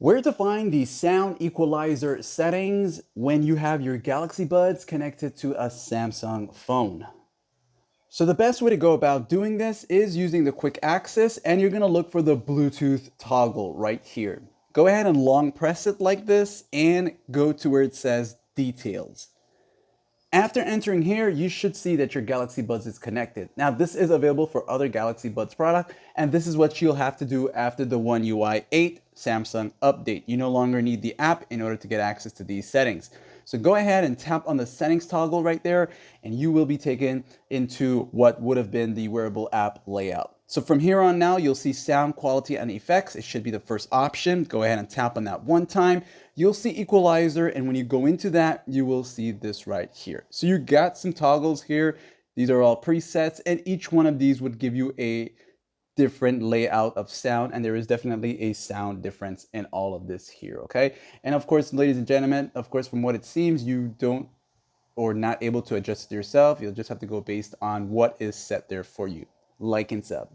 Where to find the sound equalizer settings when you have your Galaxy Buds connected to a Samsung phone. So the best way to go about doing this is using the quick access, and you're going to look for the Bluetooth toggle right here. Go ahead and long press it like this and go to where it says details. After entering here, you should see that your Galaxy Buds is connected. Now, this is available for other Galaxy Buds product, and this is what you'll have to do after the One UI 8 Samsung update. You no longer need the app in order to get access to these settings. So go ahead and tap on the settings toggle right there, and you will be taken into what would have been the wearable app layout. So from here on now, you'll see sound quality and effects. It should be the first option. Go ahead and tap on that one time. You'll see equalizer, and when you go into that, you will see this right here. So you got some toggles here. These are all presets, and each one of these would give you a different layout of sound, and there is definitely a sound difference in all of this here, okay? And of course, ladies and gentlemen, of course, from what it seems, you don't or not able to adjust it yourself. You'll just have to go based on what is set there for you. Like and sub.